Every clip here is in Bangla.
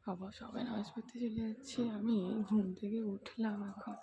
বাবা সবাই নামাজ পড়তে চলে যাচ্ছে, আমি ঘুম থেকে উঠলাম এখন।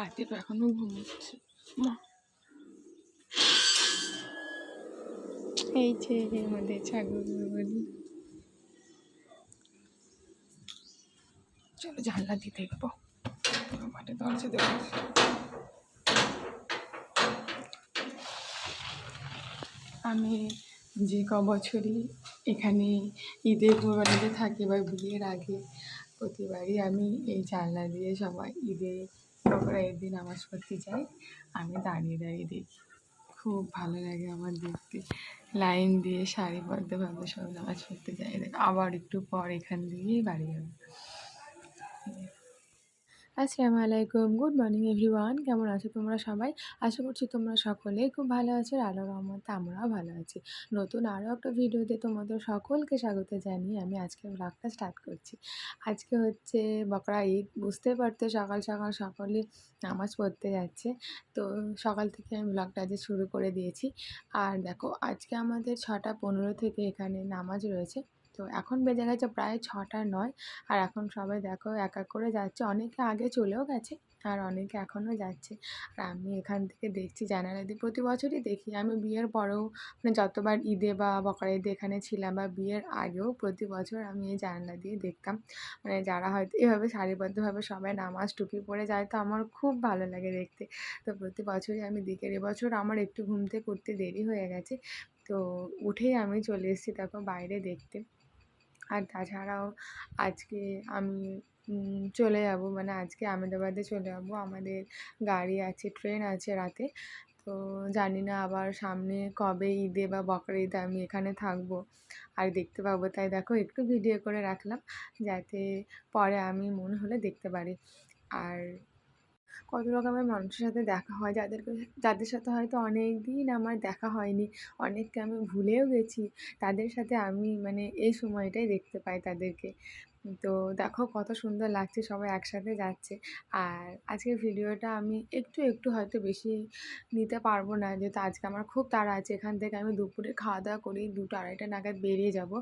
আতিফ এখনো ঘুমোচ্ছে। এই যে আমাদের ছাগল বলি, চলো জানলা দিয়ে দেখবো। মাঠে দরজা দেবো। আমি যে বছরই এখানে ঈদে কোরবানিতে থাকি বা বিয়ের আগে প্রতিবারই আমি এই জানলা দিয়ে সবাই ঈদে বকরা নামাজ পড়তে যাই। আমি দাঁড়িয়ে দাঁড়িয়ে দেখি, খুব ভালো লাগে আমার দেখতে। লাইন দিয়ে সারিবদ্ধভাবে সব নামাজ পড়তে যাই। আবার একটু পর এখান দিয়েই বাড়ি যাবে। আসসালামু আলাইকুম, গুড মর্নিং এভরিওয়ান। কেমন আছো তোমরা সবাই? আশা করছি তোমরা সকলেই খুব ভালো আছো। আল্লাহর রহমতে আমরাও ভালো আছি। নতুন আরও একটা ভিডিওতে তোমাদের সকলকে স্বাগত জানিয়ে আমি আজকে ব্লগটা স্টার্ট করছি। আজকে হচ্ছে বকরা ঈদ, বুঝতে পারতে সকাল সকাল সকলে নামাজ পড়তে যাচ্ছে। তো সকাল থেকে আমি ব্লগটা আজ শুরু করে দিয়েছি। আর দেখো আজকে আমাদের 6:15 থেকে এখানে নামাজ রয়েছে। তো এখন বেজে গেছে প্রায় 6:09। আর এখন সবাই দেখো এক এক করে যাচ্ছে, অনেকে আগে চলেও গেছে আর অনেকে এখনও যাচ্ছে। আর আমি এখান থেকে দেখছি জানালা দিয়ে, প্রতি বছরই দেখি। আমি বিয়ের পরেও মানে যতবার ঈদে বা বকরা ঈদে এখানে ছিলাম বা বিয়ের আগেও প্রতি বছর আমি এই জানালা দিয়ে দেখতাম। মানে যারা হয়তো এভাবে সারিবদ্ধভাবে সবাই নামাজ টুপি পরে যায়, তো আমার খুব ভালো লাগে দেখতে। তো প্রতি বছরই আমি দেখি। এবছর আমার একটু ঘুম থেকে উঠতে দেরি হয়ে গেছে, তো উঠেই আমি চলে এসেছি দেখো বাইরে দেখতে। আর তাছাড়াও আজকে আমি চলে যাব, মানে আজকে আহমেদাবাদে চলে যাব। আমাদের গাড়ি আছে, ট্রেন আছে রাতে। তো জানি না আবার সামনে কবে ঈদে বা বকরা ঈদে আমি এখানে থাকবো আর দেখতে পাবো। তাই দেখো একটু ভিডিও করে রাখলাম, যাতে পরে আমি মনে হলে দেখতে পারি। আর কত রকমের মানুষের সাথে দেখা হয়, যাদের সাথে হয়তো অনেক দিন আমার দেখা হয়নি, অনেককে আমি ভুলেও গেছি। তাদের সাথে আমি মানে এই সময়টাই দেখতে পাই তাদেরকে। তো দেখো কত সুন্দর লাগছে, সবাই একসাথে যাচ্ছে। আর আজকের ভিডিওটা আমি একটু একটু হয়তো বেশি নিতে পারবো না, যেহেতু আজকে আমার খুব তাড়া আছে। এখান থেকে আমি দুপুরে খাওয়া দাওয়া করি 2-2:30 নাগাদ বেরিয়ে যাব,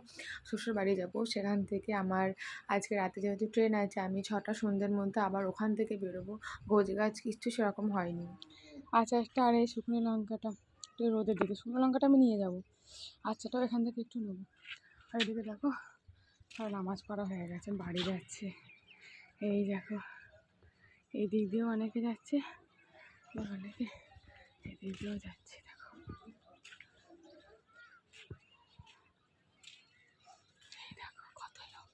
শ্বশুরবাড়ি যাব। সেখান থেকে আমার আজকে রাতে যেহেতু ট্রেন আছে, আমি 6টা সন্ধ্যের মধ্যে আবার ওখান থেকে বেরোবো। গোছগাছ কিছু সেরকম হয়নি। আচারটা আর এই শুকনো লঙ্কাটা একটু রোদে দিকে, শুকনো লঙ্কাটা আমি নিয়ে যাবো, আচারটাও এখান থেকে একটু নেবো। আর এদিকে দেখো সব নামাজ পড়া হয়ে গেছে, বাড়ি যাচ্ছে। এই দেখো এই দিক দিয়েও অনেকে যাচ্ছে, অনেকে এদিক দিয়েও যাচ্ছে। দেখো এই দেখো কত লোক,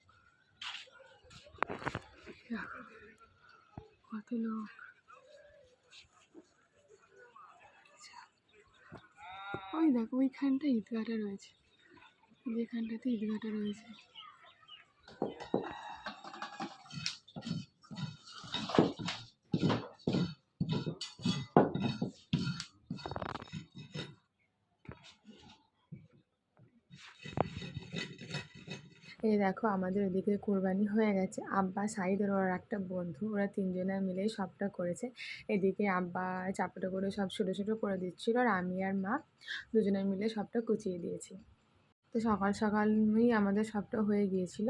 দেখো কত লোক। ওই দেখো ওইখানটা ঈদগাহটা রয়েছে, যেখানটাতে ঈদগাহটা রয়েছে। এই দেখো আমাদের ওদিকে কোরবানি হয়ে গেছে। আব্বা, সাইদের ওর একটা বন্ধু, ওরা তিনজনে মিলেই সবটা করেছে। এদিকে আব্বা চাপটা করে সব ছোটো ছোটো করে দিচ্ছিল, আর আমি আর মা দুজনে মিলে সবটা কুচিয়ে দিয়েছি। তো সকাল সকালই আমাদের সবটা হয়ে গিয়েছিল।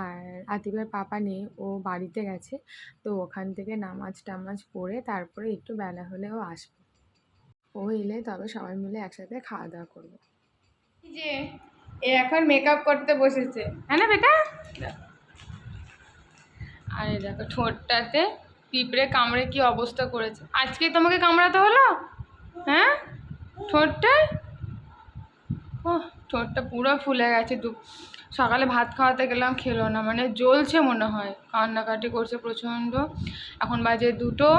আর আতিফের পাপা নেই, ও বাড়িতে গেছে। তো ওখান থেকে নামাজ টামাজ পড়ে তারপরে একটু বেলা হলে ও আসবে। ও এলে তবে সবাই মিলে একসাথে খাওয়া দাওয়া করবো। যে এ এখন মেকআপ করতে বসেছে, হ্যাঁ না বেটা? আর এই দেখো ঠোঁটটাতে পিঁপড়ে কামড়ে কি অবস্থা করেছে। আজকে তোমাকে কামড়াতে হলো? হ্যাঁ, ঠোঁটটায় ও, ঠোঁটটা পুরো ফুলে গেছে। সকালে ভাত খাওয়াতে গেলাম, খেলো না, মানে জ্বলছে মনে হয়, কান্নাকাটি করছে প্রচণ্ড। এখন বাজে 2টো।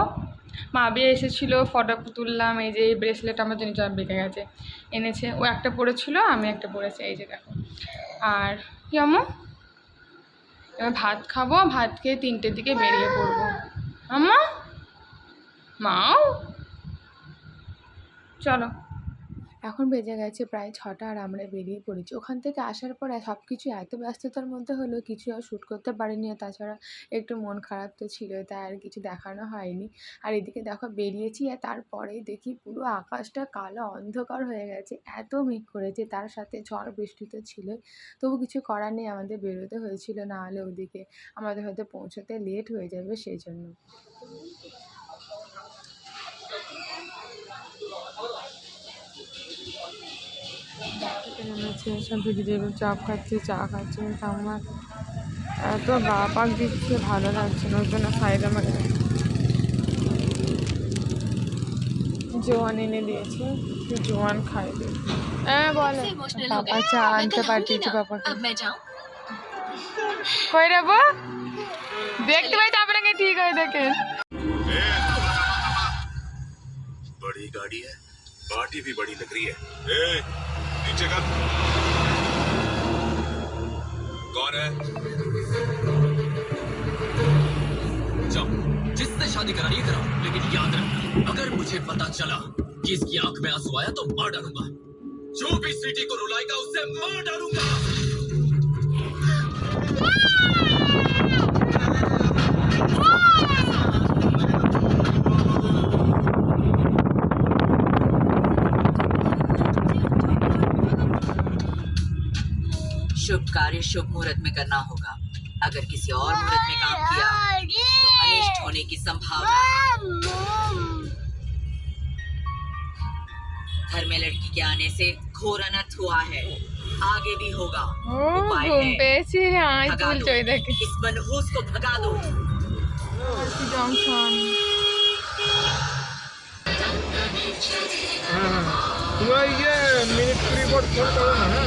মাবি এসেছিলো, ফটো তুললাম। এই যে এই ব্রেসলেট আমার জন্য বেঁকে গেছে, এনেছে। ও একটা পরেছিল, আমি একটা পরেছি। এই যে দেখো আর কি আম্মু এবার ভাত খাবো, ভাত খেয়ে 3টের দিকে বেরিয়ে পড়বো। আম্মা মাও চলো। এখন বেজে গেছে প্রায় 6টা আর আমরা বেরিয়ে পড়েছি। ওখান থেকে আসার পরে সব কিছু এত ব্যস্ততার মধ্যে হলো কিছু আর শ্যুট করতে পারিনি। আর তাছাড়া একটু মন খারাপ তো ছিলই, তাই আর কিছু দেখানো হয়নি। আর এদিকে দেখো বেরিয়েছি আর তারপরেই দেখি পুরো আকাশটা কালো অন্ধকার হয়ে গেছে, এত মেঘ করেছে, তার সাথে ঝড় বৃষ্টি তো ছিলই। তবু কিছু করার নেই, আমাদের বেরোতে হয়েছিল, না হলে ওদিকে আমাদের হয়তো পৌঁছতে লেট হয়ে যাবে সেই জন্য। নেমেছে সব ভেজিটেবল চপ খাচ্ছে, চা খাচ্ছে। আমার এত গা পাক দিচ্ছে, ভালো লাগছে না, ওই জন্য সাইড আমাকে জোয়ান এনে দিয়েছে, জোয়ান খাইবে। হ্যাঁ বলো। পাপা চা আনতে পাঠিয়েছে পাপাকে। কই যাবো দেখতে পাই তো আপনাকে, ঠিক হয় দেখে। बड़ी गाड़ी है, पार्टी भी बड़ी लग रही है। ए, नीचे कर। कौन है? जाओ, जिससे शादी करानी है कराओ, लेकिन याद रखना, अगर मुझे पता चला कि इसकी आंख में आंसू आया तो मार डालूंगा। जो भी स्वीटी को रुलाएगा उसे मार डालूंगा। शुभ कार्य शुभ मुहूर्त में करना होगा। अगर किसी और मुहूर्त में काम किया तो अनिष्ट होने की संभावना। घर में लड़की के आने से घोर अनर्थ हुआ है, आगे भी होगा। उपाय है भगा दो, इस मनहूस को भगा दो। ये मिनट रिपोर्ट करो ना।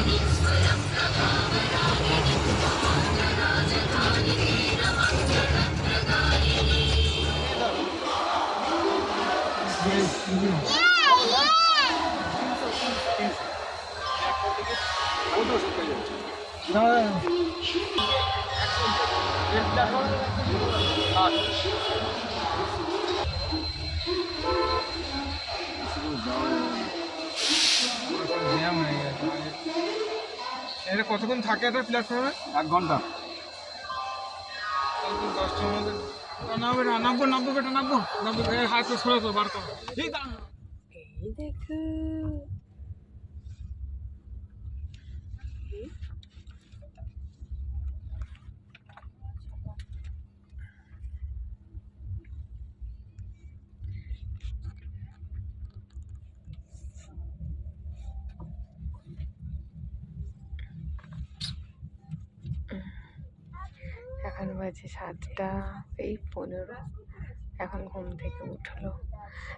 এটা কতক্ষণ থাকে এটা প্ল্যাটফর্মে? 1 ঘন্টা। 10টার মধ্যে নামবে না, নামবো বেটা, নামবো হাত সরে তো বার করো। এই দেখো এখন বাজে 7টা 15। এখন ঘুম থেকে উঠলো,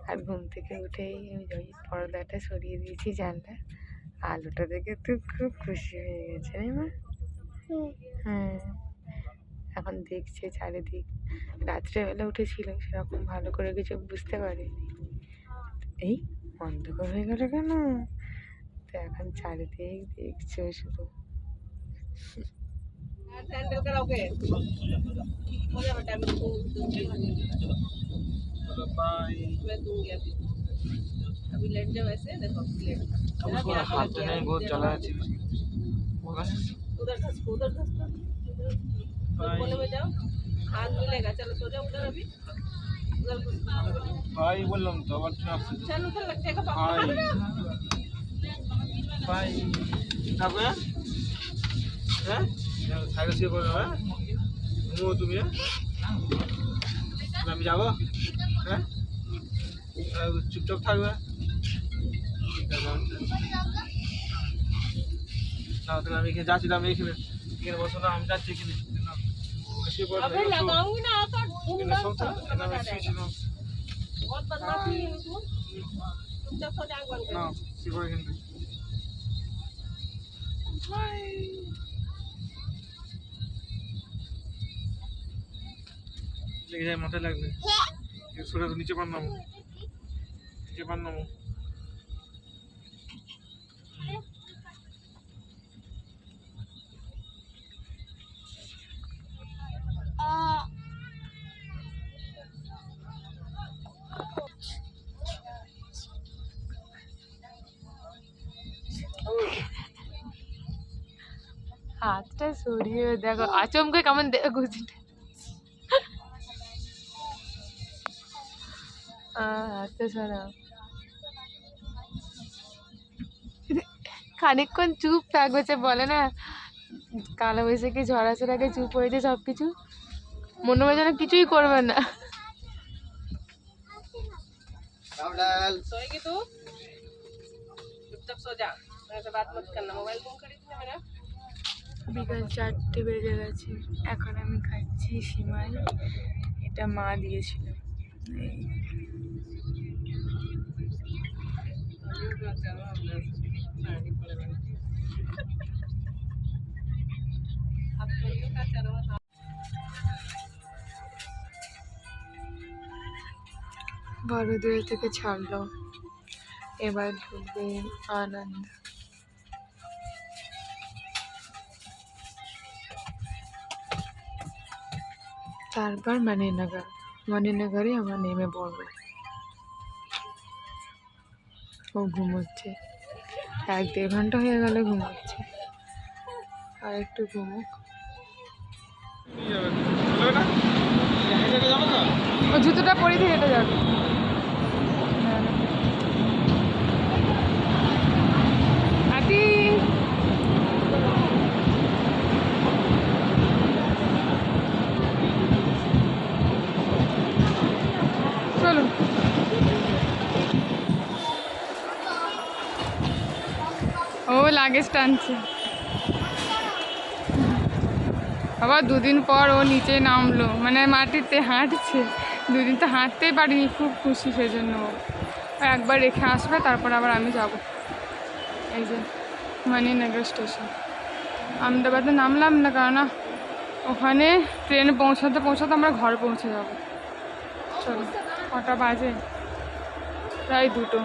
আর ঘুম থেকে উঠেই আমি ওই পর্দাটা সরিয়ে দিয়েছি জানলা, আলোটা দেখে তো খুব খুশি হয়ে গেছে রে মা। হ্যাঁ, এখন দেখছে চারিদিক, রাত্রেবেলা উঠেছিল সেরকম ভালো করে কিছু বুঝতে পারিনি, এই অন্ধকার হয়ে গেল কেন, তো এখন চারিদিক দেখছে শুধু। अभी लेट जाओ ऐसे देखो लेट हाथ तो नहीं, बहुत चला है उधर धस कोने में जाओ, हाथ मिलेगा। चलो सो जाओ उधर, अभी उधर भाई বললাম তো আবার কি আসছে। चल उधर लगेगा ভাই ভাই যাবে হ্যাঁ সাইড সে করবে হ্যাঁ ঘুমো তুমি আমি যাবো হ্যাঁ চুপচাপ থাকবে। আমি এখানে যাচ্ছিলাম, এখানে বসো না, আমি যাচ্ছি এখানে अबे लगाऊंगी ना आपका बहुत बदमाशी है तू, चुपचाप सो जाओ बंद कर। না কি করে এখানে লেগে যায়, মাথায় লাগবে। সরে তো নিচে পার নামো, নিচে পার নামো। হাতটা সরিয়ে দেখো, আচমকে কেমন গুছিটা। হাতটা সরাও। খানিকক্ষণ চুপ থাকবে, সে বলে না কালো বৈশাখী ঝড় আসার আগে চুপ হয়েছে সব কিছু, মনে হয় যেন কিছুই করবে না। सोएगी तू चुपचाप सो जा, मेरे से बात मत करना। मोबाइल कौन खरीदना मेरा? বিকাল 4টে বেজে গেছে, এখন আমি খাচ্ছি সিমাই, এটা মা দিয়েছিল। এই अब तो का चलो বড়দুয়ার থেকে ছাড়লো, এবার ঢুকবে আনন্দ। তারপর মানিনগর, মানিনগরে আমরা নেমে পড়বো। ও ঘুমোচ্ছে, 1-1.5 ঘন্টা হয়ে গেল ঘুমোচ্ছে, আর একটু ঘুমুক। ও জুতোটা পরে দিয়ে হেঁটে যাবে। আদি চলো, ও লাগেজ টানছে। আবার 2 দিন পর ও নিচে নামলো, মানে মাটিতে হাঁটছে। 2 দিন তো হাঁটতেই পারিনি, খুব খুশি সেজন্য। ও একবার রেখে আসবে, তারপর আবার আমি যাব। এই যে মানিনগর স্টেশন, আহমেদাবাদে নামলাম না, কারণ ওখানে ট্রেনে পৌঁছাতে পৌঁছাতে আমরা ঘর পৌঁছে যাব। চলো, কটা বাজে? প্রায় 2টো।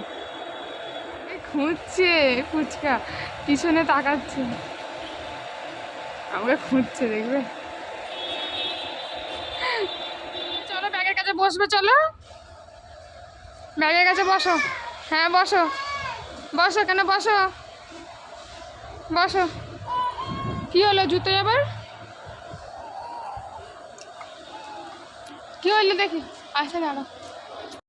খুঁজছে ফুচকা, পিছনে তাকাচ্ছে, আমাকে খুঁজছে, দেখবে। চলো ব্যাগের কাছে বসবে, চলো ব্যাগের কাছে বসো। হ্যাঁ বসো, বসো, কেন বসো, বসো। কি হলো জুতো আবার? কি হলো দেখি, আসে দাঁড়ো।